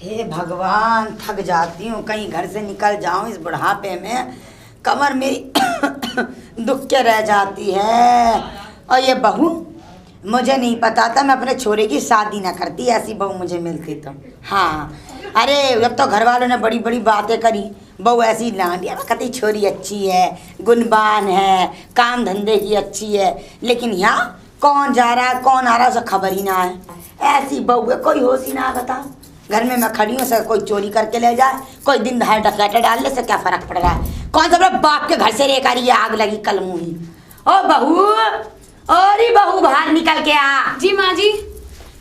हे भगवान, थक जाती हूँ। कहीं घर से निकल जाऊँ इस बुढ़ापे में, कमर मेरी दुख के रह जाती है। और ये बहू, मुझे नहीं पता था मैं अपने छोरे की शादी ना करती, ऐसी बहू मुझे मिलती तो। हाँ, अरे जब तो घर वालों ने बड़ी बड़ी बातें करी, बहू ऐसी लांडिया कहती छोरी अच्छी है, गुणवान है, काम धंधे की अच्छी है, लेकिन यहाँ कौन जा रहा है कौन आ रहा है उसे खबर ही ना है। ऐसी बहू है, कोई होश ही ना बता। घर में मैं खड़ी हूँ, कोई चोरी करके ले जाए, कोई दिन दहाड़े डकैते डाल ले, से क्या फर्क पड़ रहा है। कौन सा अपने बाप के घर से लेकर ये आग लगी कल मुही। ओ बहू, और बहू बाहर निकल के आ। जी माँ जी।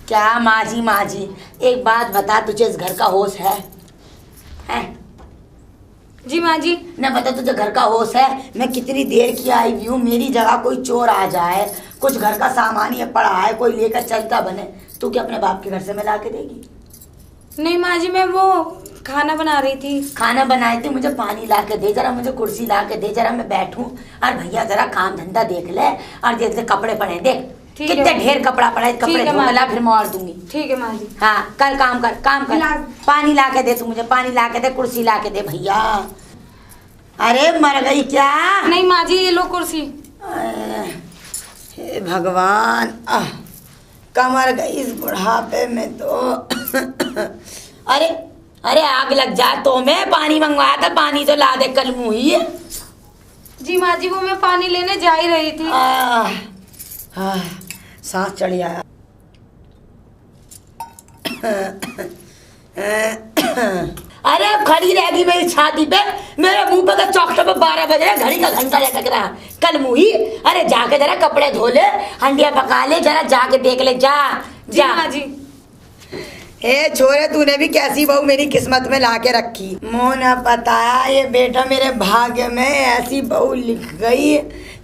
क्या माँ जी, एक बात बता, तुझे इस घर का होश है? जी माँ जी। न बता, तुझे घर का होश है? मैं कितनी देर की आई हुई हूँ, मेरी जगह कोई चोर आ जाए, कुछ घर का सामान ये पड़ा है, कोई लेकर चलता बने, तू क्या अपने बाप के घर से मिला के देगी? नहीं माँ जी, मैं वो खाना बना रही थी। खाना बनाई थी? मुझे पानी ला के दे जरा, मुझे कुर्सी ला के दे जरा, मैं बैठूं। और भैया जरा काम धंधा देख ले, और जैसे कपड़े पड़े देख, कितने ढेर कपड़ा पड़ा है, कपड़े धो ला, फिर मैं और दूंगी। ठीक है माँ जी। हाँ, कल काम कर पानी ला के दे, तू मुझे पानी ला के दे, कुर्सी ला के दे भैया। अरे मर गई क्या? नहीं माँ जी, ये लो कुर्सी। हे भगवान, कमर गई इस बुढ़ापे में तो। अरे अरे आग लग जाए तो मैं पानी मंगवाया था, पानी तो ला दे कल मुही। जी माँ जी, वो मैं पानी लेने जा ही रही थी। सांस चढ़ आया। अरे खड़ी रहेगी मेरी छाती पे, मेरे मुंह पे तो चौकटे पे 12 बज रहे, घड़ी का घंटा लटक रहा कल मुही। अरे जाके जरा कपड़े धो ले, हंडिया पका ले, जरा जाके देख ले, जा जा। माँ जी। हे छोरे, तूने भी कैसी बहू मेरी किस्मत में लाके रखी। मोना पता ये बेटा मेरे भाग्य में ऐसी बहू लिख गई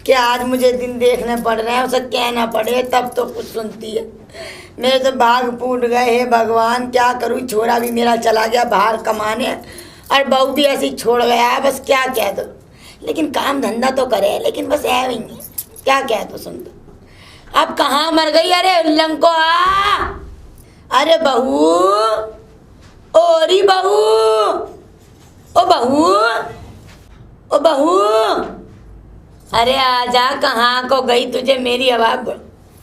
कि आज मुझे दिन देखने पड़ रहे हैं, उसे कहना पड़े तब तो कुछ सुनती है। मेरे तो भाग फूट गए। हे भगवान, क्या करूँ, छोरा भी मेरा चला गया बाहर कमाने, और बहू भी ऐसी छोड़ गया, बस क्या कह दो। लेकिन काम धंधा तो करे, लेकिन बस है भी नहीं, क्या कह दो, सुन दो। अब कहाँ मर गई? अरे उल्लंग को आ। अरे बहू, ओरी बहू, ओ बहू, ओ बहू, अरे आजा, कहाँ को गई? तुझे मेरी आवाज,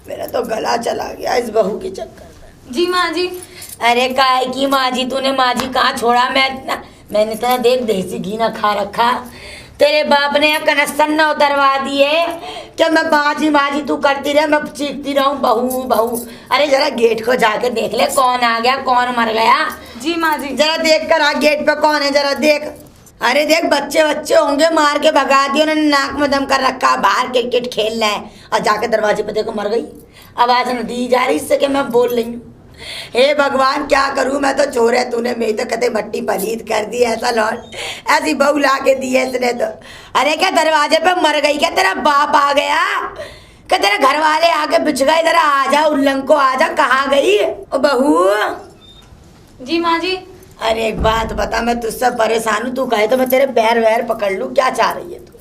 मेरा तो गला चला गया इस बहू के चक्कर में। जी माँ जी। अरे काय की माँ जी, तूने माँ जी कहाँ छोड़ा? मैंने तो देख देसी घी ना खा रखा, तेरे बाप ने कनेक्शन न उतरवा दिए क्या? मैं माँ जी तू करती रहे, मैं चीखती रहूं बहू बहू। अरे जरा गेट को जाकर देख ले, कौन आ गया कौन मर गया। जी माँ जी। जरा देख कर आ, गेट पे कौन है जरा देख। अरे देख, बच्चे होंगे, मार के भगा दिए उन्होंने, नाक में दम कर रखा, बाहर क्रिकेट खेल रहे हैं, और जाके दरवाजे पे देखो मर गई। आवाज न दी जा रही इससे कि मैं बोल रही हूँ। हे भगवान, क्या करूं मैं तो छोरे, तूने मेरी तो कते मट्टी पलीत कर दी, ऐसा लौट ऐसी बहू ला के दी है इसने तो। अरे क्या दरवाजे पे मर गई क्या? तेरा बाप आ गया क्या? तेरे घर वाले आके बिछ गए? जरा आजा उल्लंग को, आजा, कहाँ गई ओ बहू? जी माँ जी। अरे एक बात बता, मैं तुझसे परेशान हूँ, तू कहे तो मैं तेरे पैर वैर पकड़ लूँ, क्या चाह रही है तू?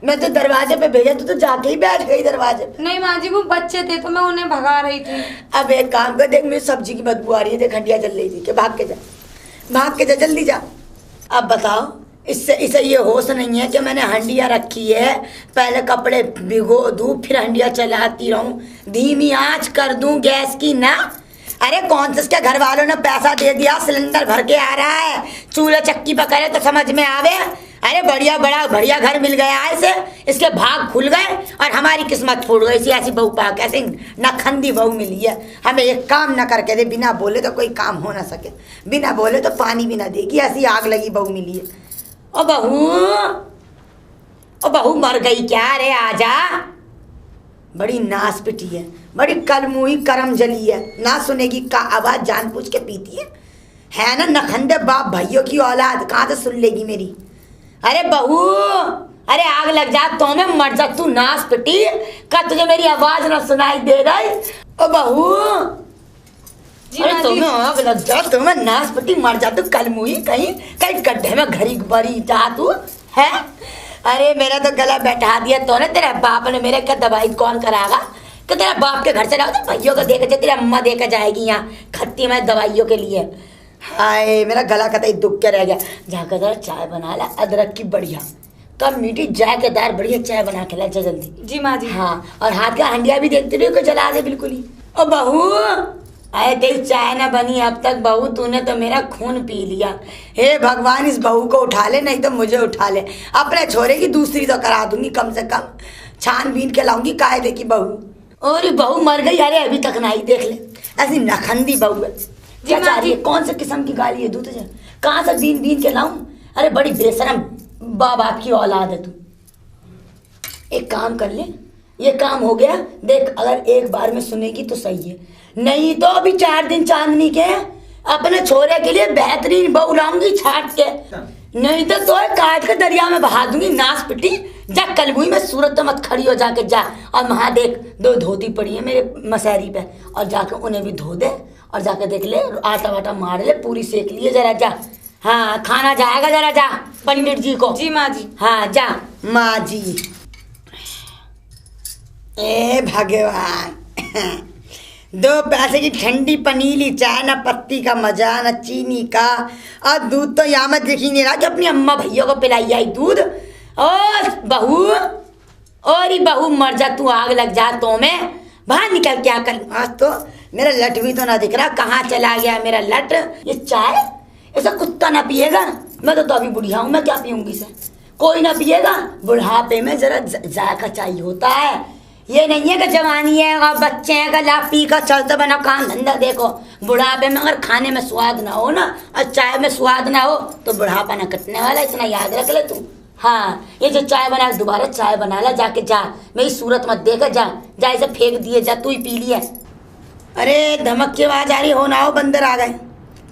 मैं तो दरवाजे पे भेजा, तू तो जाके ही बैठ गई दरवाजे पे। नहीं माँ जी, वो बच्चे थे तो मैं उन्हें भगा रही थी। अब एक काम कर, देख मेरी सब्जी की बदबू आ रही है, देख हंडिया जल रही थी, कि भाग के जा जल्दी जा। अब बताओ, इसे ये होश नहीं है कि मैंने हंडिया रखी है, पहले कपड़े भिगो दूँ, फिर हंडिया चलाती रहूं, धीमी आंच कर दूं गैस की ना। अरे कौन से घर वालों ने पैसा दे दिया, सिलेंडर भर के आ रहा है, चूल्हा चक्की पकड़े तो समझ में आवे। अरे बढ़िया घर मिल गया है इसे, इसके भाग खुल गए और हमारी किस्मत फूट गई। ऐसी बहू पा कैसे नखंदी बहू मिली है, हमें एक काम ना करके दे, बिना बोले तो कोई काम हो ना सके, बिना बोले तो पानी भी ना देगी, ऐसी आग लगी बहू मिली है। ओ बहू मर गई क्या? अरे आजा, बड़ी नास पिटी है, बड़ी कलमुही करम जली है, ना सुनेगी का आवाज जानबूझ के पीती है ना? नखंदे बाप भाइयों की औलाद, कहाँ से सुन लेगी मेरी? अरे बहू, अरे आग लग जा तो मैं मर जा, तू नास पिटी का, तुझे मेरी आवाज ना सुनाई दे रही? ओ बहू, अरे तुम्हें आग लग जा, तुम्हें नास पिटी मर जा तू कलमुही, कहीं गड्ढे में घरी बरी जा तू है। अरे मेरा तो गला बैठा दिया तो ना तेरे बाप ने, मेरे क्या दवाई कौन करागा? कि तेरा बाप के घर से लाओ तो भाइयों को देकर, तेरी अम्मा देकर जाएगी यहाँ खत्ती में दवाइयों के लिए। हाय मेरा गला कतई दुख के रह गया। जाकर जरा चाय बना ला अदरक की बढ़िया, कब मीठी जायकेदार बढ़िया चाय बना के ला जा जल्दी। जी माँ जी। हाँ और हाथ का हंडिया भी देखते रहो कि जला दे बिल्कुल ही। ओ बहू अरे तेरी चाय ना बनी अब तक बहू, तूने तो मेरा खून पी लिया। हे भगवान इस बहू को उठा ले, नहीं तो मुझे उठा ले। अपने छोरे की दूसरी तो करा दूंगी, कम से कम छानबीन के लाऊंगी कायदे की बहू। और ये बहू मर गई, अरे अभी तक नहीं, देख ले ऐसी नखंदी बहू है। क्या चाह रही है, कौन से किस्म की गाली है दू तुझे, कहाँ से बीन बीन के लाऊं? अरे बड़ी बेशरम बाप की औलाद है तू। एक काम कर ले, ये काम हो गया देख, अगर एक बार में सुनेगी तो सही है, नहीं तो अभी 4 दिन चांदनी के अपने छोरे के लिए बेहतरीन बहू लाऊंगी छाट के, नहीं तो काट के दरिया में बहा दूंगी नाश पिटी। जा कलबुई में सूरत तो मत खड़ी हो, जाके जा और वहाँ देख 2 धोती पड़ी है मेरे मसहरी पे, और जाके उन्हें भी धो दे और जाके देख ले आटा वाटा मार ले, पूरी सेक लिए जरा जा। हाँ खाना जाएगा जरा जा पंडित जी को। जी माँ जी। हाँ जा माँ जी। ए भगवान 2 पैसे की ठंडी पनीली चाय, ना पत्ती का मजा ना चीनी का, और दूध तो यहाँ मत दिख ही नहीं रहा कि अपनी अम्मा भैया को पिलाई आई दूध। और बहू, और ही बहू मर जा तू, आग लग जा तो मैं बाहर निकल क्या कर। आज तो मेरा लट भी तो ना दिख रहा, कहाँ चला गया मेरा लट। ये चाय ऐसा कुत्ता ना पिएगा, मैं तो अभी बुढ़िया हूँ, मैं क्या पीऊँगी इसे, कोई ना पिएगा। बुढ़ापे में जरा जायका चाहिए होता है, ये नहीं है कि जवानी है और बच्चे हैं का ला पी का चलते बना काम धंधा। देखो बुढ़ापे में अगर खाने में स्वाद ना हो ना और चाय में स्वाद ना हो तो बुढ़ापा ना कटने वाला, इतना याद रख ले तू। हाँ ये जो चाय बना, दोबारा चाय बना ला, जाके जा, मेरी सूरत मत देखा, जा इसे फेंक दिए, जा तू ही पी लिया। अरे धमक की आवाज आ रही हो ना, हो बंदर आ गए,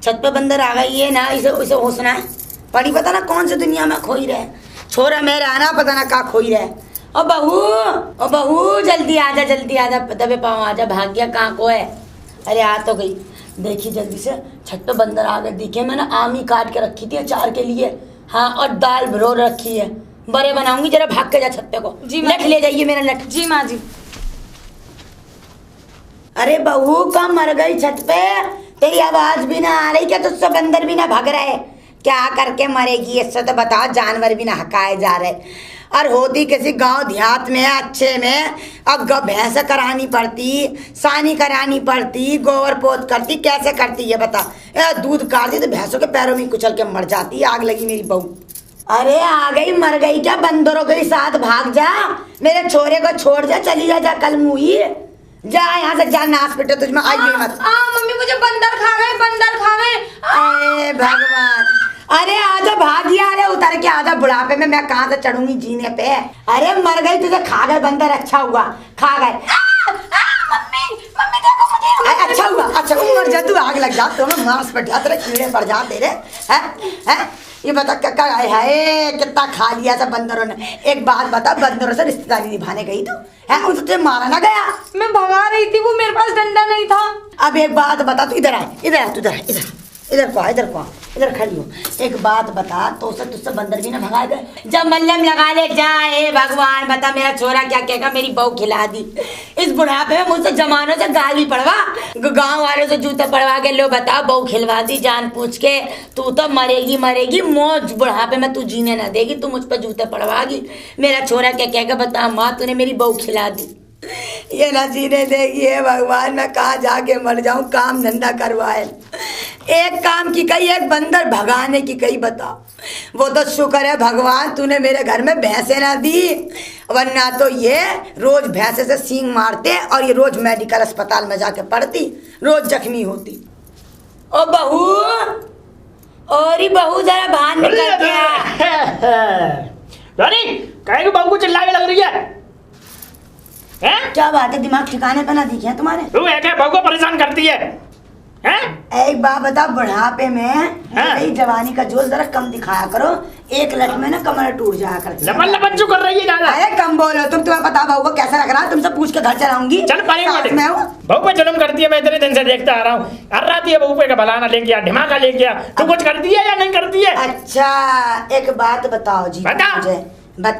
छत पे बंदर आ गई है ना, इसे होशना है पड़ी, पता ना कौन सी दुनिया में खोई रहे छोरा मेरा आना, पता ना कहाँ खोई रहे। ओ बहू जल्दी आजा, जल्दी आजा, दबे पाँव आजा, भाग गया कहाँ को है। अरे आ तो गई, देखी जल्दी से, छत पे बंदर आ गए दिखे। मैंने आमी काट के रखी थी अचार के लिए, हाँ और दाल भिगो रखी है, बड़े बनाऊंगी, जरा भाग के जा छत पे को। जी लट ले जाइए मेरा लट। जी माँ जी। अरे बहू कब मर गई छत पे, तेरी आवाज भी ना आ रही, क्या तुझसे बंदर भी ना भाग रहे, क्या करके मरेगी इससे तो बता, जानवर भी ना हकाए जा रहे। और होती किसी गांव देहात में अच्छे में, अब भैंस करानी पड़ती, सानी करानी पड़ती, गोबर पोत करती, कैसे करती है बता। दूध काटती तो भैंसों के पैरों में कुचल के मर जाती, आग लगी मेरी बहू। अरे आ गई, मर गई क्या, बंदरों के साथ भाग जा, मेरे छोरे को छोड़ जा, चली जा कल मुही, जा यहाँ से, जा नाश पिटे तुझमें आइए मत। मम्मी मुझे बंदर खा गए, बंदर खा गए। अरे भगवान, अरे आजा भागिया, अरे उतर के आजा, बुढ़ापे में मैं कहाँ से चढ़ूंगी जीने पे। अरे मर गई, तुझे खा गए बंदर, अच्छा हुआ खा गए। मम्मी देखो मुझे। अच्छा हुआ मर जा तू, आग लग जा तो मैं मांस पर जा, तेरे कीड़े पड़ जा तेरे। हैं ये बता क्या है, कितना खा लिया था बंदरों ने। एक बात बता, बंदरों से रिश्तेदारी निभाने गई तू है, उनसे तुझे मारा ना गया? मैं भगा रही थी, वो मेरे पास डंडा नहीं था। अब एक बात बता, तू इधर आ, इधर को इधर खड़ी हो। एक बात बता, तो उसे तुझसे बंदर भी ना भगा दे? जब मल्लम लगा ले जाए, भगवान बता मेरा छोरा क्या कहेगा, मेरी बहू खिला दी। इस बुढ़ापे में मुझसे जमानों से गाली पड़वा, गांव वालों से जूते पड़वा के लो, बता बहू खिलवा दी जान पूछ के। तू तो मरेगी मौज, बुढ़ापे में तू जीने ना देगी, तू मुझ पर जूते पड़वागी। मेरा छोरा क्या कहेगा बता, माँ तूने मेरी बहू खिला दी, ये ना जीने देगी। है भगवान मैं कहाँ जाके मर जाऊं, काम धंधा करवाए। एक काम की कही, एक बंदर भगाने की कही, बता। वो तो शुक्र है भगवान तूने मेरे घर में भैंसे ना दी, वरना तो ये रोज भैंसे से सींग मारते और ये रोज मेडिकल अस्पताल में जाके पड़ती, रोज जख्मी होती। ओ बहू, और ही बहू जरा बाहर निकल के। कहीं को बहू को चिल्लाने लग रही है? क्या बात है, दिमाग ठिकाने पे ना दिखे तुम्हारे? तू है बहू को परेशान करती है? एक बात बता, बुढ़ापे में जवानी का जोश जरा कम दिखाया करो, एक लट में ना कमर टूट जाया कर। लपन लपन चुप कर रही है ज्यादा। अरे कम बोलो तुम, तुम्हें पता बहू को कैसा लग रहा है, तुमसे पूछ के घर चलाऊंगी। चल बहू पे जुल्म करती है, मैं इतने दिन से देखता आ रहा हूँ। अर्राती है बहू पे का भलाना लेके आ, ढिमाका लेके आ, तू कुछ करती है या नहीं करती है? अच्छा एक बात बताओ जी, बता। मुझे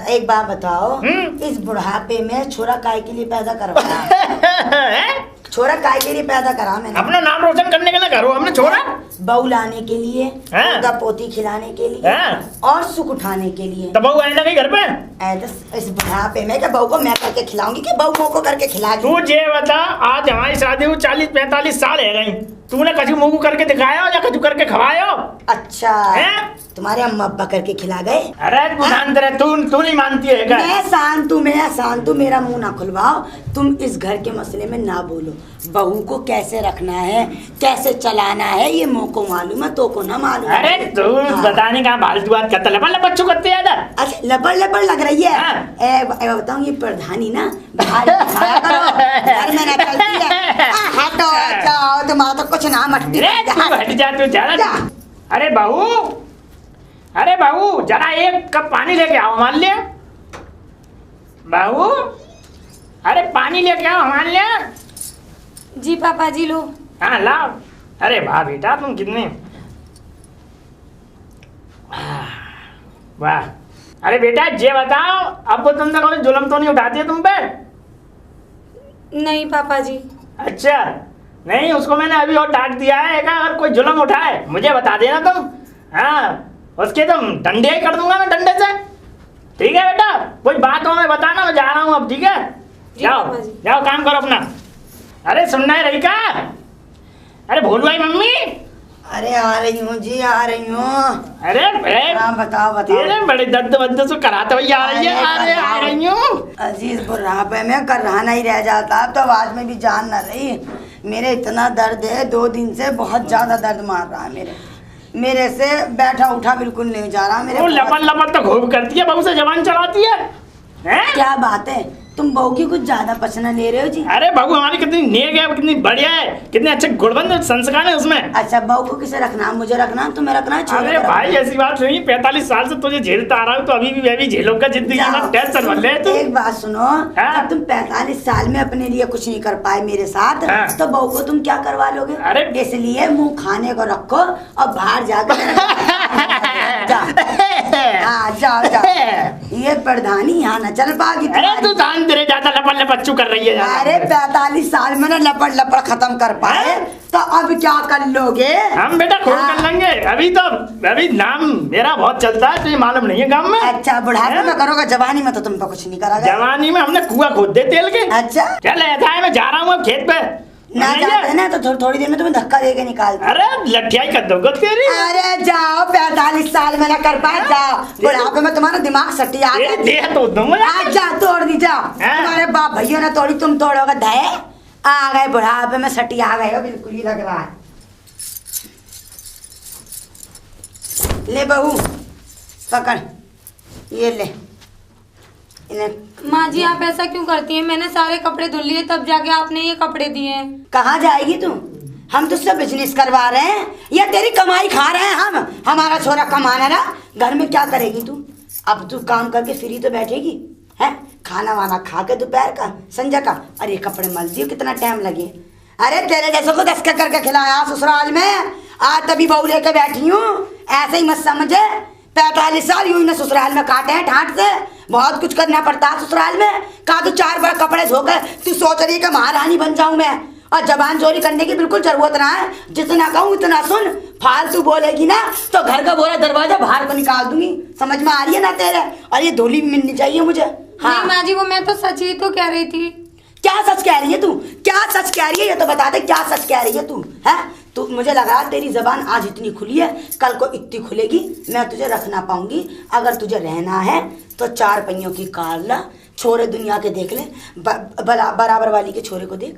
एक बात बताओ, इस बुढ़ापे में छोरा काय के लिए पैदा करवाया? छोरा काय के लिए पैदा करा मैंने? अपना नाम रोशन करने के लिए करो हमने छोरा। बहू लाने के लिए, हाँ। पोता पोती खिलाने के लिए, हाँ। और सुख उठाने के लिए। तो बहू आने लगी घर पे? इस बुढ़ापे में क्या बहू को मैं करके खिलाऊंगी कि बहू को करके खिलाएगी? तू ये बता, आज हमारी शादी को 40-45 साल है गई, तूने कछु मुंह करके दिखाया या कछु करके खवाया? अच्छा हैं? तुम्हारे अम्मा अब्बा करके खिला गए? अरे तू शांत रह, तू नहीं मानती है क्या? मैं शांत हूँ, मेरा मुंह ना खुलवाओ। तुम इस घर के मसले में ना बोलो। बहू को कैसे रखना है, कैसे चलाना है, ये मुँह को मालूम है, तो को ना मालूम। अरे तू बताने का फालतू बात करता, लपड़ लपड़ चुप करते यार। अच्छा लपड़ लपड़ लग रही है। हाँ। बताऊँ ये प्रधानी ना बाहर दिखाया करो, घर में ना चलती है। हटो जाओ, तुम्हारा तो कुछ नाम हटती है। तू हट जा, तू जा। अरे बहू जरा एक कप पानी लेके आओ, मान लिया बहू। अरे पानी लेके आओ, मान लिया। जी पापा जी लो। हाँ लाओ। अरे वाह बेटा, तुम कितने वाह। अरे बेटा ये बताओ, अब वो तुमने कोई जुल्म तो नहीं उठाती है तुम पे? नहीं पापा जी। अच्छा नहीं, उसको मैंने अभी और डांट दिया है कि अगर कोई जुल्म उठाए मुझे बता देना तुम। हाँ उसके तुम डंडे ही कर दूंगा मैं, डंडे से। ठीक है बेटा, कोई बात हो मैं बताना, मैं जा रहा हूँ अब। ठीक है जाओ जाओ, काम करो अपना। अरे सुनना है रही का? अरे भूल भाई मम्मी। अरे आ रही हूँ जी, आ रही हूँ। अरे हाँ बताओ। तेरे बड़े दर्द वद्द से कराते हुए आ रही है। अरे आ रही हूँ। अजीज बुढ़ापे में कराना ही रह जाता, अब तो आवाज में भी जान न रही। मेरे इतना दर्द है, 2 दिन से बहुत ज्यादा दर्द मार रहा है मेरे से बैठा उठा बिल्कुल नहीं जा रहा मेरे। लपट लपट तो खूब करती है, बहू से जबान चलाती है। क्या बात है, तुम बहू की कुछ ज्यादा पसना ले रहे हो जी? अरे बहू हमारी कितनी नेक है, कितनी बढ़िया है, कितने अच्छे गुणवंत संस्कार है उसमें। अच्छा बहू को किसे रखना, मुझे रखना, तुम्हें रखना? अरे भाई ऐसी बात नहीं, 45 साल से तुझे झेलता आ रहा हूँ, तो अभी भी मैं भी झेलूंगा जिंदगी में। टेंशन मत ले तू। एक बात सुनो, जब तुम 45 साल में अपने लिए कुछ नहीं कर पाए मेरे साथ, तो बहू को तुम क्या करवा लोगे? अरे इसलिए मुंह खाने को रखो और बाहर जाओ। ये प्रधानी यहाँ न चल पागी। अरे तू जान तेरे ज्यादा लपड़ लपच्चू कर रही है। अरे 45 साल में ना लपड़ लपड़ खत्म कर पाए तो अब क्या कर लोगे? हम बेटा खूब कर लेंगे। अभी नाम मेरा बहुत चलता है, तुझे मालूम नहीं है गाँव में। अच्छा बुढ़ापे में करोगे, जवानी में तो तुम तो कुछ नहीं करोगे। जवानी में हमने कुआं खोद दे तेल के। अच्छा चल ऐसा है, मैं जा रहा हूँ अब खेत पे। ना जाते ना तो थोड़ी देर में तुम्हें धक्का देके निकालते। अरे लठियाई कर दोगे तेरी। अरे जाओ, 45 साल में ना कर पाए, जाओ। बुढ़ापे में तुम्हारा दिमाग सटिया तो जा, तोड़ दी जाओ। तुम्हारे बाप भैया ने तोड़ी, तुम तोड़ोगे? धए आ गए बुढ़ापे में, सटिया आ गए हो, बिल्कुल ही लग रहा है। ले बहू पकड़, ये ले। माँ जी आप ऐसा क्यों करती हैं? मैंने सारे कपड़े धुल लिए तब जाके आपने ये कपड़े दिए हैं। कहाँ जाएगी तू? हम तुझसे बिजनेस करवा रहे हैं या तेरी कमाई खा रहे हैं हम? हमारा छोरा कमाना ना, घर में क्या करेगी तू? अब तू काम करके फ्री तो बैठेगी है? खाना वाना खा के दोपहर का संजय का, अरे कपड़े मल दियो, कितना टाइम लगे? अरे तेरे जैसे को 10 करके खिलाया ससुराल में, आज तभी बहू लेके बैठी हूँ। ऐसे ही मत समझे, 45 साल यूं ने ससुराल में काटे हैं ठाट से। बहुत कुछ करना पड़ता है ससुराल में। कहा तू 4 बार कपड़े धोकर तू सोच रही है कि महारानी बन जाऊं मैं? और जबान चोरी करने की बिल्कुल जरूरत ना है, जितना कहूँ उतना सुन। फालतू बोलेगी ना तो घर का बोरा दरवाजा बाहर को निकाल दूंगी, समझ में आ रही है ना तेरे? और ये धोली भी मिलनी चाहिए मुझे। हाँ नहीं माँ जी, वो मैं तो सच ही तो कह रही थी। क्या सच कह रही है तू? क्या सच कह रही है ये तो बता दे, क्या सच कह रही है तू? है तो मुझे लगा तेरी जबान आज इतनी खुली है, कल को इतनी खुलेगी, मैं तुझे रख ना पाऊंगी। अगर तुझे रहना है तो 4 पहियों की कार ला, छोरे दुनिया के देख ले, बराबर वाली के छोरे को देख,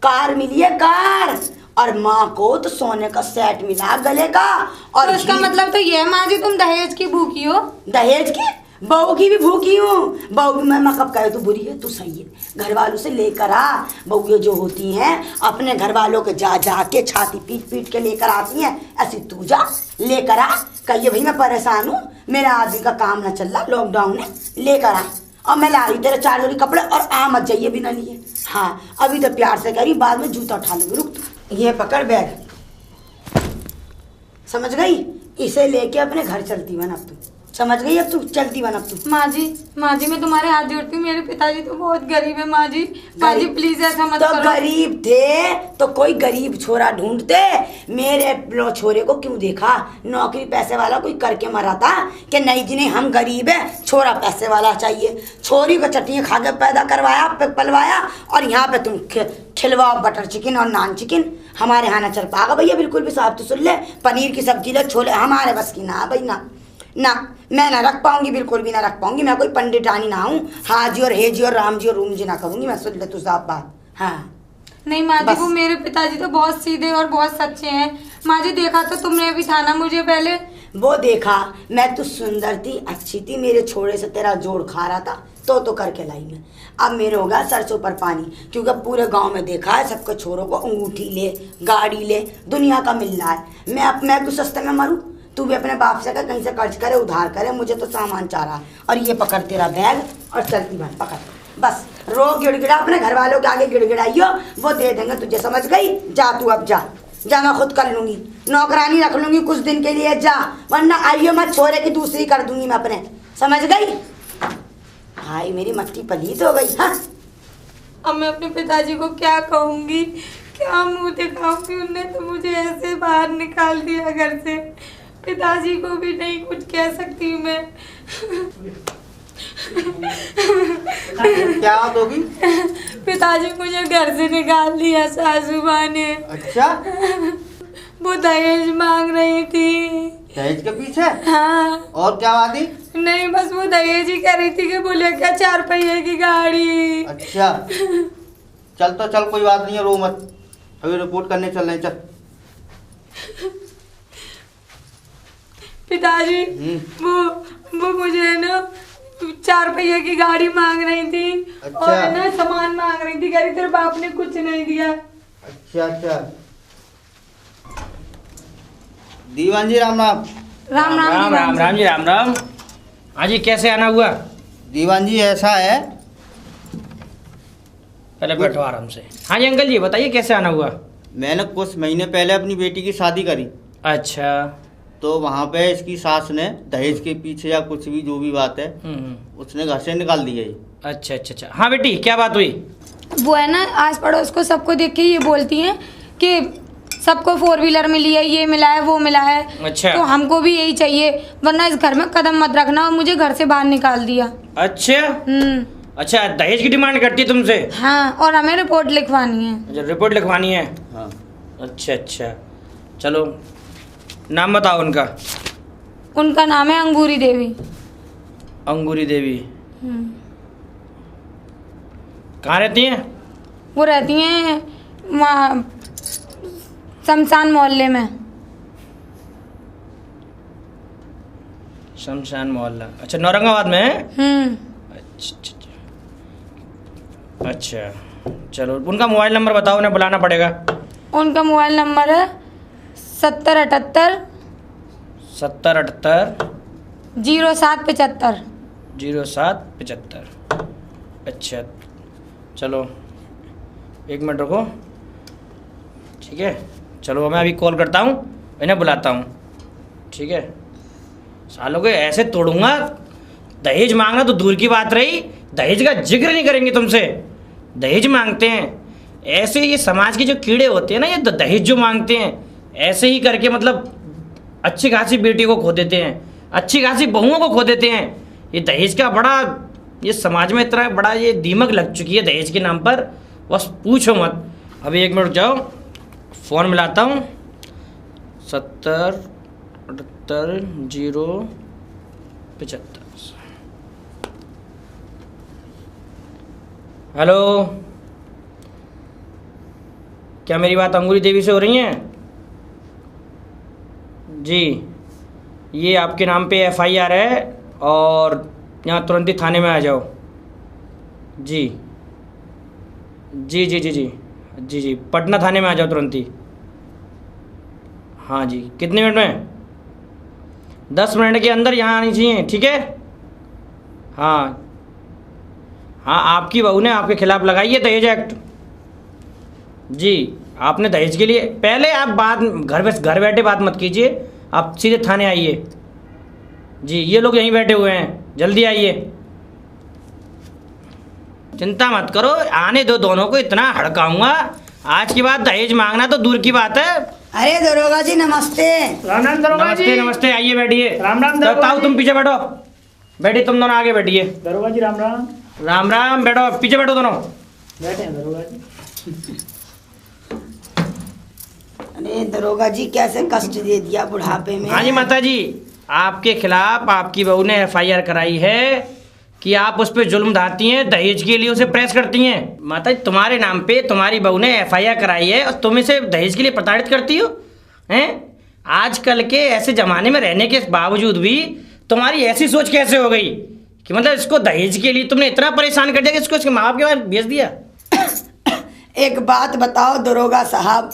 कार मिली है कार। और माँ को तो सोने का सेट मिला गले का। और तो इसका मतलब तो ये माँ जी तुम दहेज की भूखी हो? दहेज की? बहू की भी भूखी हूँ। बहू मैं कब कहे तू बुरी है, तू सही है। घर वालों से लेकर आ, बहुएं जो होती हैं अपने घर वालों के जा के छाती पीट के लेकर आती हैं, ऐसी तू जा लेकर आ। कहिए भाई मैं परेशान हूँ, मेरा आदमी का काम ना चल रहा, लॉकडाउन है, लेकर आ। और मैं ला रही तेरे 4 जोड़ी कपड़े, और आ मत जाइए बिना लिए। हाँ अभी तो प्यार से कह रही, बाद में जूता उठा लूंगी। रुक ये पकड़ बैग, समझ गई? इसे लेके अपने घर चलती बन अब तू। समझ गई? अब तू चलती बन अब तू। माँ जी मैं तुम्हारे हाथ जोड़ती हूँ, मेरे पिताजी तो बहुत गरीब है माँ जी प्लीज ऐसा मत तो करो। गरीब थे तो कोई गरीब छोरा ढूंढते, मेरे छोरे को क्यों देखा? नौकरी पैसे वाला कोई करके मरा था कि नहीं जी नहीं हम गरीब है, छोरा पैसे वाला चाहिए। छोरी को चटनियाँ खा के पैदा करवाया, पलवाया, और यहाँ पे तुम खिलवाओ बटर चिकन और नान चिकन। हमारे यहाँ ना चल पाएगा भैया बिल्कुल भी। साहब तो सुन ले, पनीर की सब्जी ले, छोले, हमारे बस की ना भाई, ना ना, मैं ना रख पाऊंगी, बिल्कुल भी ना रख पाऊंगी। मैं कोई पंडितानी ना हूँ, हाजी और हेजी और राम जी और रूम जी ना करूंगी मैं। सुन ले तू साफ बात। हाँ नहीं माँ जी, वो मेरे पिताजी तो बहुत सीधे और बहुत सच्चे हैं माँ जी। देखा तो तुमने भी था ना मुझे पहले। वो देखा, मैं तो सुंदर थी, अच्छी थी, मेरे छोड़े से तेरा जोड़ खा रहा था तो करके लाई मैं। अब मेरे होगा सरसों पर पानी, क्योंकि पूरे गांव में देखा है सबको छोरों को अंगूठी ले, गाड़ी ले, दुनिया का मिल रहा है। मैं तो सस्ते में मरूं, तू भी अपने बाप से कहीं से कर्ज करे, उधार करे, मुझे तो सामान चाह रहा है। और ये पकड़ तेरा बैग और चलती बन, पकड़ बस। रो गिड़गिड़ा अपने घर वालों के आगे गिड़गिड़ाइयो, वो दे देंगे तुझे, समझ गई? जा तू अब जा, मैं खुद कर लूंगी, नौकरानी रख लूंगी कुछ दिन के लिए, जा, वरना आइयो मैं छोरे की दूसरी कर दूंगी मैं अपने, समझ गई? भाई मेरी मट्टी पलीत हो गई। हाँ अब मैं अपने पिताजी को क्या कहूँगी, क्या मुंह दिखाऊंगी? उनने तो मुझे ऐसे बाहर निकाल दिया घर से, पिताजी को भी नहीं कुछ कह सकती मैं। क्या बात होगी? पिताजी मुझे घर से निकाल दिया सासू माँ ने। अच्छा, वो दहेज मांग रही थी। दहेज के पीछे? हाँ। और क्या बात थी? नहीं बस वो दहेज ही कह रही थी कि बोले क्या 4 पहिए की गाड़ी। अच्छा, चल तो चल, कोई बात नहीं है, रो मत, अभी रिपोर्ट करने चल रहे हैं, चल। पिताजी वो मुझे ना 4 पहिए की गाड़ी मांग रही थी। अच्छा। और ना सामान मांग रही थी, कह रही तेरे बाप ने कुछ नहीं दिया। अच्छा अच्छा, दीवान जी राम राम। राम राम राम राम राम जी, राम राम। हाँ जी, कैसे आना हुआ? दीवान जी ऐसा है, पहले बैठो आराम से। हाँ जी अंकल जी बताइए, कैसे आना हुआ? मैंने कुछ महीने पहले अपनी बेटी की शादी करी, अच्छा। तो वहाँ पे इसकी सास ने दहेज के पीछे या कुछ भी जो भी बात है उसने घर से निकाल दिया ये। अच्छा अच्छा अच्छा। हाँ बेटी, क्या बात हुई? वो है ना आस पड़ोस को सबको देख के ये बोलती हैं कि सबको 4 व्हीलर मिली है, ये मिला है, वो मिला है। अच्छा। तो हमको भी यही चाहिए, वरना इस घर में कदम मत रखना। और मुझे घर से बाहर निकाल दिया। अच्छा अच्छा, दहेज की डिमांड करती है तुमसे? हाँ, और हमें रिपोर्ट लिखवानी है। अच्छा, रिपोर्ट लिखवानी है। हाँ। अच्छा अच्छा, चलो नाम बताओ उनका। उनका नाम है अंगूरी देवी। अंगूरी देवी। कहाँ रहती हैं? वो रहती हैं वहाँ शमशान मोहल्ले में। शमशान मोहल्ला, अच्छा नौरंगाबाद में है? अच्छा अच्छा अच्छा, चलो उनका मोबाइल नंबर बताओ, उन्हें बुलाना पड़ेगा। उनका मोबाइल नंबर है 7078 7078 0775 0775। अच्छा चलो 1 मिनट रुको, ठीक है? चलो मैं अभी कॉल करता हूँ, इन्हें बुलाता हूँ, ठीक है? सालों को ऐसे तोड़ूंगा, दहेज मांगना तो दूर की बात रही, दहेज का जिक्र नहीं करेंगे तुमसे। दहेज मांगते हैं ऐसे, ये समाज के जो कीड़े होते हैं ना, ये दहेज जो मांगते हैं ऐसे ही करके, मतलब अच्छी खासी बेटी को खो देते हैं, अच्छी खासी बहुओं को खो देते हैं। ये दहेज का बड़ा, ये समाज में इतना बड़ा ये दीमक लग चुकी है दहेज के नाम पर, बस पूछो मत। अभी 1 मिनट जाओ, फ़ोन मिलाता हूँ। 7078 075। हेलो, क्या मेरी बात अंगूरी देवी से हो रही है? जी, ये आपके नाम पे FIR है और यहाँ तुरंत ही थाने में आ जाओ। जी जी जी जी जी जी जी, पटना थाने में आ जाओ तुरंत ही। हाँ जी, कितने मिनट में? 10 मिनट के अंदर यहाँ आनी चाहिए, ठीक है? हाँ हाँ, आपकी बहू ने आपके खिलाफ लगाई है दहेज एक्ट। जी, आपने दहेज के लिए, पहले आप बात घर बैठे बात मत कीजिए, आप सीधे थाने आइए। जी ये लोग यहीं बैठे हुए हैं, जल्दी आइए। चिंता मत करो, आने दो दोनों को, इतना हड़काऊंगा आज के बाद दहेज मांगना तो दूर की बात है। अरे दरोगा जी नमस्ते। राम राम दरोगा जी। नमस्ते नमस्ते, आइए बैठिए। राम राम दरोगा ताऊ जी। तुम पीछे बैठो, बैठिए तुम दोनों आगे बैठिए। दरोगा जी राम राम। राम राम, बैठो पीछे बैठो दोनों। बैठे हैं दरोगा जी। अरे दरोगा जी कैसे कष्ट दे दिया बुढ़ापे में। हाँ जी माता जी, आपके खिलाफ आपकी बहू ने एफआईआर कराई है कि आप उस पर जुल्म ढाती हैं, दहेज के लिए उसे प्रेस करती हैं। माता जी तुम्हारे नाम पे तुम्हारी बहू ने एफआईआर कराई है और तुम इसे दहेज के लिए प्रताड़ित करती हो हैं? आजकल के ऐसे जमाने में रहने के बावजूद भी तुम्हारी ऐसी सोच कैसे हो गई कि मतलब इसको दहेज के लिए तुमने इतना परेशान कर दिया कि इसको इसके माँ बाप के पास भेज दिया। एक बात बताओ दरोगा साहब,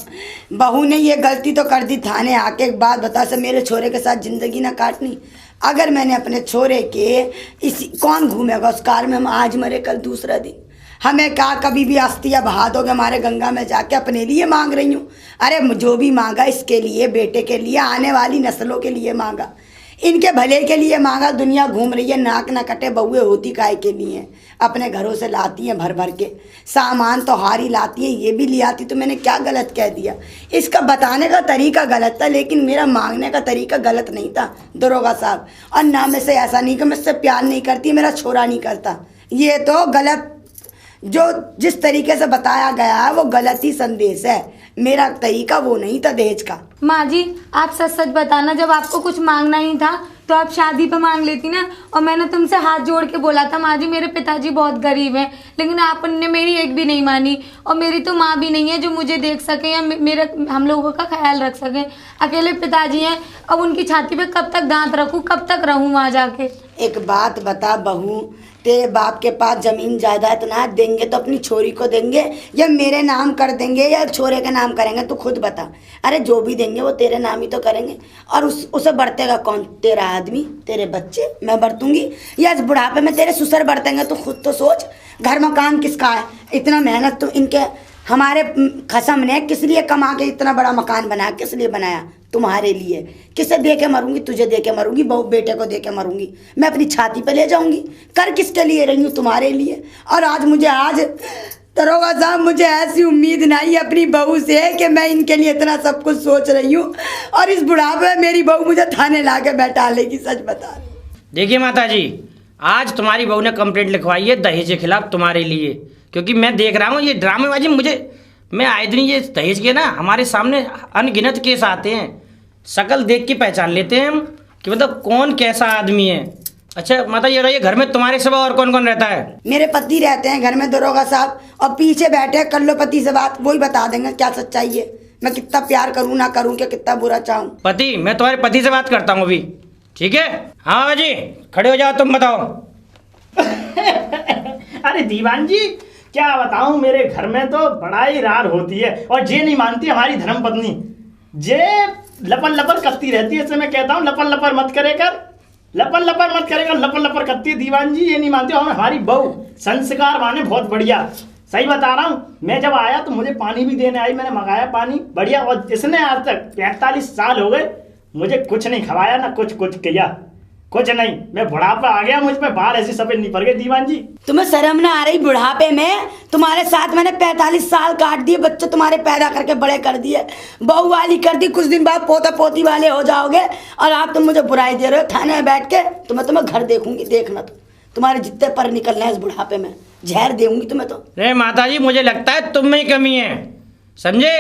बहू ने ये गलती तो कर दी थाने आके। एक बात बता सर, मेरे छोरे के साथ जिंदगी ना काटनी। अगर मैंने अपने छोरे के इसी कौन घूमेगा उस कार में, हम आज मरे कल दूसरा दिन। हमें कहा कभी भी अस्थियाँ बहा दोगे हमारे गंगा में जाके, अपने लिए मांग रही हूँ। अरे जो भी मांगा इसके लिए, बेटे के लिए, आने वाली नस्लों के लिए मांगा, इनके भले के लिए मांगा। दुनिया घूम रही है, नाक ना कटे, बहुए होती काय के लिए, अपने घरों से लाती हैं भर भर के सामान, तो हारी लाती हैं, ये भी ले आती। तो मैंने क्या गलत कह दिया? इसका बताने का तरीका गलत था, लेकिन मेरा मांगने का तरीका गलत नहीं था दरोगा साहब। और ना में से ऐसा नहीं कि मुझसे प्यार नहीं करती, मेरा छोरा नहीं करता, ये तो गलत, जो जिस तरीके से बताया गया है वो गलत ही संदेश है। मेरा तरीका वो नहीं था दहेज का। माँ जी आप सच सच बताना, जब आपको कुछ मांगना ही था तो आप शादी पे मांग लेती ना। और मैंने तुमसे हाथ जोड़ के बोला था माँ जी मेरे पिताजी बहुत गरीब हैं, लेकिन आपने मेरी एक भी नहीं मानी। और मेरी तो माँ भी नहीं है जो मुझे देख सके या मेरे हम लोगों का ख्याल रख सके। अकेले पिताजी हैं, अब उनकी छाती पे कब तक दांत रखूँ, कब तक रहूँ वहाँ जाके। एक बात बता बहू, तेरे बाप के पास जमीन जायदाद ना देंगे तो अपनी छोरी को देंगे या मेरे नाम कर देंगे या छोरे के नाम करेंगे? तू खुद बता। अरे जो भी देंगे वो तेरे नाम ही तो करेंगे। और उसे बरतेगा कौन? तेरा आदमी, तेरे बच्चे, मैं बरतूंगी या इस बुढ़ापे में तेरे ससुर बरतेंगे? तो खुद तो सोच, घर मकान किसका है? इतना मेहनत तो इनके हमारे खसम ने किस लिए कमा के इतना बड़ा मकान बनाया? किस लिए बनाया? तुम्हारे लिए। किसे दे के मरूंगी? तुझे दे के मरूंगी, बहू बेटे को दे के मरूंगी। मैं अपनी छाती पे ले जाऊंगी। कर किसके लिए रही हूँ? तुम्हारे लिए। और आज दरोगा साहब मुझे ऐसी उम्मीद नहीं अपनी बहू से कि मैं इनके लिए इतना सब कुछ सोच रही हूँ, और इस बुढ़ापे में मेरी बहू मुझे थाने ला के बैठा लेगी। सच बता रही। देखिए माता जी, आज तुम्हारी बहू ने कंप्लेंट लिखवाई है दहेज के खिलाफ तुम्हारे लिए, क्योंकि मैं देख रहा हूँ ये ड्रामेबाजी। मैं आए दिन ये दहेज के ना हमारे सामने अनगिनत केस आते हैं, शक्ल देख के पहचान लेते हैं हम कि मतलब कौन कैसा आदमी है। अच्छा माता ये बताइए, घर में तुम्हारे सिवा और कौन कौन रहता है? मेरे पति रहते हैं घर में दरोगा साहब, और पीछे बैठे कर लो पति से बात, वही बता देंगे क्या सच्चाई है, मैं कितना प्यार करूँ ना करूँ, क्या कितना बुरा चाहूँ। पति, मैं तुम्हारे पति से बात करता हूँ अभी, ठीक है? हाँ बाबा जी खड़े हो जाओ, तुम बताओ। अरे दीवान जी क्या बताऊं, मेरे घर में तो बड़ा ही रार होती है, और ये नहीं मानती हमारी धर्म पत्नी, जे लपन लपर करती रहती है। इससे मैं कहता हूँ लपन लपर मत करे कर, लपन लपर मत करेगा, लपन लपर करती है दीवान जी, ये नहीं मानती। और हमारी बहू संस्कार माने बहुत बढ़िया, सही बता रहा हूँ। मैं जब आया तो मुझे पानी भी देने आई, मैंने मंगाया पानी बढ़िया, और इसने आज तक 45 साल हो गए मुझे कुछ नहीं खवाया ना कुछ किया, कुछ नहीं। मैं बुढ़ापा आ गया, मुझ पे बाल ऐसी सफेद नहीं पड़ गए दीवान जी। तुम्हें शर्म ना आ रही? बुढ़ापे में तुम्हारे साथ मैंने 45 साल काट दिए, बच्चे तुम्हारे पैदा करके बड़े कर दिए, बहू वाली कर दी, कुछ दिन बाद पोता पोती वाले हो जाओगे, और आप तुम मुझे बुराई दे रहे हो थाने में बैठ के। तुम्हें घर देखूंगी, देखना तो तुम्हारे जितने पर निकलना है इस बुढ़ापे में, जहर देऊंगी तुम्हें तो। अरे माता जी मुझे लगता है तुम में ही कमी है, समझे?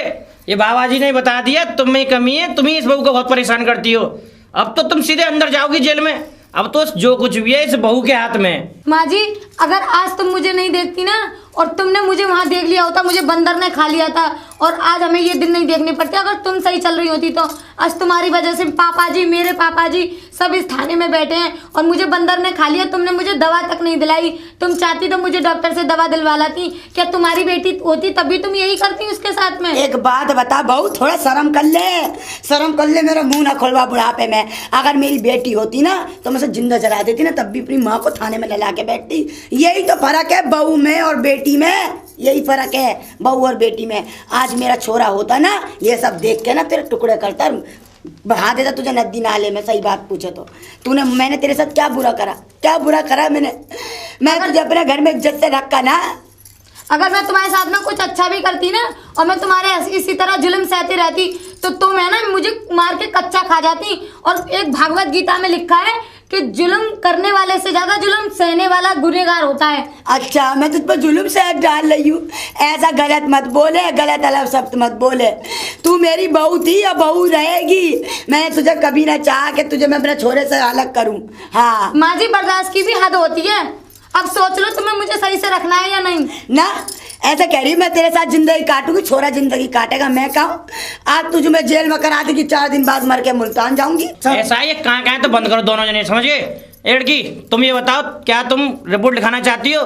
ये बाबा जी ने बता दिया, तुम में ही कमी है, तुम ही इस बहू को बहुत परेशान करती हो। अब तो तुम सीधे अंदर जाओगी जेल में, अब तो जो कुछ भी है इस बहू के हाथ में। माँ जी अगर आज तुम मुझे नहीं देखती ना, और तुमने मुझे वहाँ देख लिया होता, मुझे बंदर ने खा लिया था, और आज हमें ये दिन नहीं देखने पड़ते। अगर तुम सही चल रही होती तो आज तुम्हारी वजह से पापा जी, मेरे पापा जी सब इस थाने में बैठे हैं, और मुझे बंदर ने खा लिया। तुमने मुझे दवा तक नहीं दिलाई, तुम चाहती तो मुझे डॉक्टर से दवा दिलवा लाती। क्या तुम्हारी बेटी होती तभी तुम यही करती उसके साथ में? एक बात बता बहू, थोड़ा शर्म कर ले, शर्म कर ले, मेरा मुंह ना खोलवा बुढ़ापे में। अगर मेरी बेटी होती ना तो मुझे जिंदा जला देती ना, तब भी अपनी माँ को थाने में ला के बैठती। यही तो फर्क है बहू में और बेटी में, यही फर्क है बहू और बेटी में। आज मेरा छोरा होता ना, ये सब देख के ना तेरे टुकड़े करता, बहा देता तुझे नदी नाले में, सही बात पूछे तो। मैंने तेरे साथ क्या बुरा करा, क्या बुरा करा मैं तुझे अपने घर में इज्जत से रखा ना। अगर मैं तुम्हारे साथ में कुछ अच्छा भी करती ना और मैं तुम्हारे इसी तरह जुल्म सहती रहती तो तुम है ना मुझे मार के कच्चा खा जाती। और एक भागवत गीता में लिखा है कि जुल्म करने वाले से ज्यादा जुल्म सहने वाला गुनहगार होता है। अच्छा, मैं तुझ पर जुल्म से डाल रही हूँ, ऐसा गलत मत बोले, गलत अलग शब्द मत बोले। तू मेरी बहू थी या बहू रहेगी। मैंने तुझे कभी ना चाहा कि तुझे मैं अपने छोरे से अलग करूँ। हाँ माँ जी, बर्दाश्त की भी हद होती है। अब सोच लो तुम्हें मुझे सही से रखना है या नहीं। ना ऐसा कह रही मैं तेरे साथ जिंदगी काटूंगी, छोरा जिंदगी काटेगा, मैं कहूँ आज तुझे मैं जेल में करा देगी, 4 दिन बाद मर के मुल्तान जाऊंगी। ऐसा है, ये कहाँ तो बंद करो दोनों जने, समझ गए। लड़की तुम ये बताओ, क्या तुम रिपोर्ट लिखाना चाहती हो?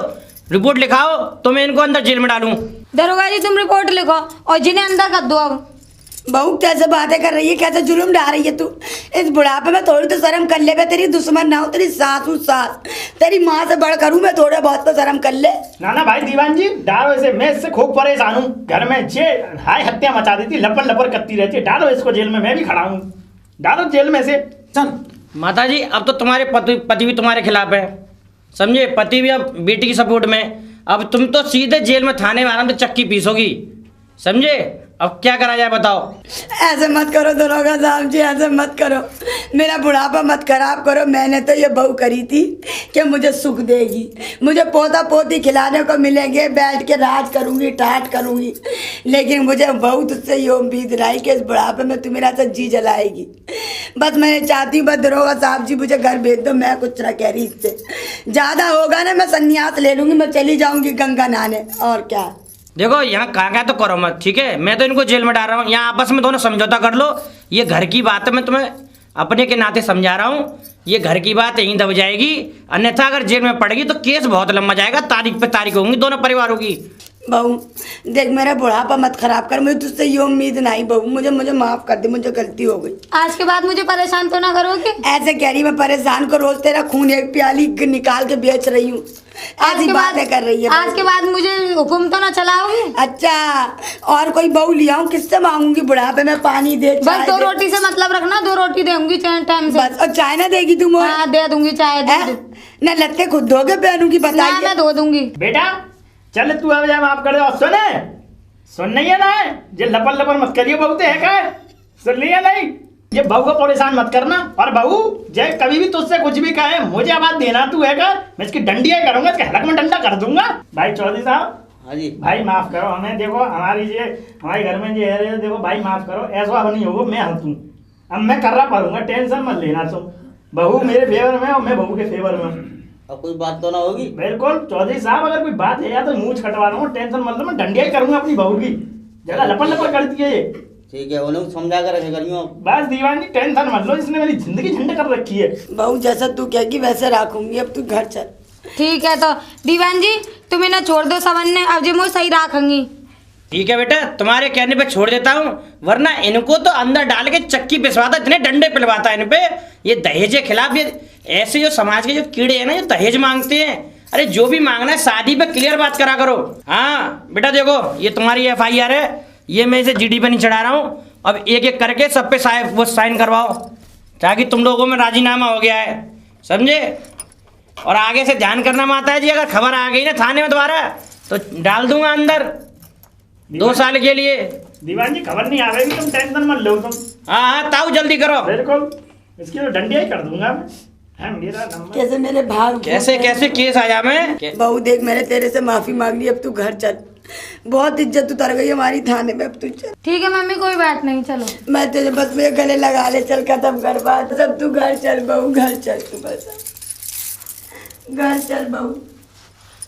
रिपोर्ट लिखाओ तो मैं इनको अंदर जेल में डालूं। दरोगा जी तुम रिपोर्ट लिखो और जिन्हें अंदर कर दो। अब बहू कैसे बातें कर रही है, कैसे जुल्म डाल रही है तू। इस बुढ़ापे में थोड़ी तो शर्म कर ले। मैं तेरी दुश्मन ना हूँ, तेरी सासू सास, तेरी माँ से बढ़ करूँ मैं, थोड़े बहुत तो शर्म कर ले। ना भाई दीवान जी, डालो इसे, मैं इससे खूब परेशान हूँ। घर में जे हाय हत्या मचा देती, लपड़ लपड़ करती रहती है। डालो इसको जेल में, मैं भी खड़ा हूँ, डालो जेल में से। चल माता जी, अब तो तुम्हारे पति भी तुम्हारे खिलाफ है, समझे। पति भी अब बेटी की सपोर्ट में। अब तुम तो सीधे जेल में थाने में आराम से चक्की पीसोगी, समझे। अब क्या करा जाए बताओ। ऐसे मत करो दरोगा साहब जी, ऐसे मत करो, मेरा बुढ़ापा मत खराब करो। मैंने तो ये बहू करी थी कि मुझे सुख देगी, मुझे पोता पोती खिलाने को मिलेंगे, बैठ के राज करूंगी, टाट करूंगी। लेकिन मुझे बहू तुझसे ये उम्मीद रही कि इस बुढ़ापे में तू मेरा से जी जलाएगी। बस मैं चाहती हूँ, बस दरोगा साहब जी मुझे घर भेज दो। मैं कुछ ना कह रही, इससे ज़्यादा होगा ना मैं संन्यास ले लूँगी, मैं चली जाऊँगी गंगा नहाने। और क्या, देखो यहाँ कहाँ तो करो मत, ठीक है। मैं तो इनको जेल में डाल रहा हूँ, यहाँ आपस में दोनों समझौता कर लो। ये घर की बात है, मैं तुम्हें अपने के नाते समझा रहा हूँ। ये घर की बात यहीं दब जाएगी, अन्यथा अगर जेल में पड़ेगी तो केस बहुत लंबा जाएगा, तारीख पे तारीख होंगी दोनों परिवारों की। बहू देख, मेरा बुढ़ापा मत खराब कर, मुझे तुझसे ये उम्मीद नहीं बहू। मुझे माफ कर दे, मुझे गलती हो गई। आज के बाद मुझे परेशान तो ना करोगे। ऐसे कह रही मैं परेशान को, रोज तेरा खून एक प्याली निकाल के बेच रही हूँ, ऐसी बातें कर रही है। आज के बाद मुझे हुक्म तो ना चलाओगे। अच्छा, और कोई बहू ले आऊं, किससे मांगूंगी बुढ़ापे में? पानी दे, बस 2 रोटी से मतलब रखना, 2 रोटी दूंगी टाइम से बस। और चाय ना देगी तुम? हाँ दे दूंगी चाय, ना लत्ते खुद धोके पहनूंगी, बताइए। मैं धो दूंगी। बेटा चल तू अब जा, माफ कर दो। सुन नहीं है ना, ये लपड़ लपड़ मत करिए, बहुत है क्या, सुन लिया नहीं। ये बहू को परेशान मत करना। और बहू जय कभी भी तुझसे कुछ भी कहे मुझे आवाज देना, तू है कर, मैं इसकी डंडिया करूंगा, इसके हलक में डंडा कर दूंगा। भाई चौधरी साहब, हाँ जी भाई माफ करो हमें। देखो हमारे घर में ये है, देखो भाई माफ करो, ऐसा अब नहीं होगा। मैं हूँ, अब मैं कर रहा पड़ूंगा, टेंशन मत लेना तुम। बहू मेरे फेवर में और मैं बहू के फेवर में हूँ। अब कोई बात तो ना होगी? बिल्कुल चौधरी साहब, अगर कोई बात है या तो मुंह कटवा दूंगा, टेंशन मत लो, मैं डंडिया ही करूंगा अपनी बहू की। जगह लपड़ लपड़ करती है ये। ठीक है, उन्हें समझा कर रखे करियो। बस दीवान जी टेंशन मत लो, इसने मेरी जिंदगी झंड कर रखी है। बहू जैसा तू कहेगी वैसे रखूंगी, अब तू घर चल। ठीक है तो दीवान जी तुम इन्हें छोड़ दो सामने, अब जी मैं सही रखूंगी। ठीक है बेटा, तुम्हारे कहने पे छोड़ देता हूँ, वरना इनको तो अंदर डाल के चक्की पिसवाता, इतने डंडे पिलवाता इन पे। ये दहेज के खिलाफ, ये ऐसे जो समाज के जो कीड़े हैं ना, जो दहेज मांगते हैं, अरे जो भी मांगना है शादी पे क्लियर बात करा करो। हाँ बेटा देखो, ये तुम्हारी FIR है, ये मैं इसे GD पे नहीं चढ़ा रहा हूँ। अब एक एक करके सब पे वो साइन करवाओ, ताकि तुम लोगों में राजीनामा हो गया है, समझे। और आगे से ध्यान करना माता जी, अगर खबर आ गई ना थाने में दोबारा तो डाल दूंगा अंदर 2 साल के लिए। दीवान जी खबर नहीं आवेगी, तुम टेंशन मत लो तुम। हाँ ताऊ जल्दी करो। बिल्कुल, इसकी तो डंडिया ही कर दूंगा मैं। है मेरा नंबर। कैसे मेरे भाग, कैसे कैसे केस आया मैं। बहू देख, मैंने तेरे से माफी मांग ली, अब तू घर चल। बहुत इज्जत उतर गई हमारी थाने में, अब तू चल। ठीक है मम्मी, कोई बात नहीं, चलो। मैं तुझे बस मेरे गले लगा ले, चल खत्म कर बात सब। तू घर चल बहू, घर चल तू, बस घर चल बहू,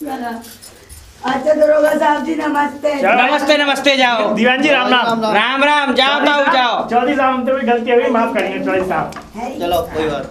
घर आ। अच्छा दरोगा साहब जी नमस्ते। नमस्ते नमस्ते, जाओ। दीवान जी राम राम। राम राम, जाओ ताऊ जाओ। चौधरी साहब हमसे कोई गलती हो गई, माफ करेंगे चौधरी साहब। चलो कोई बात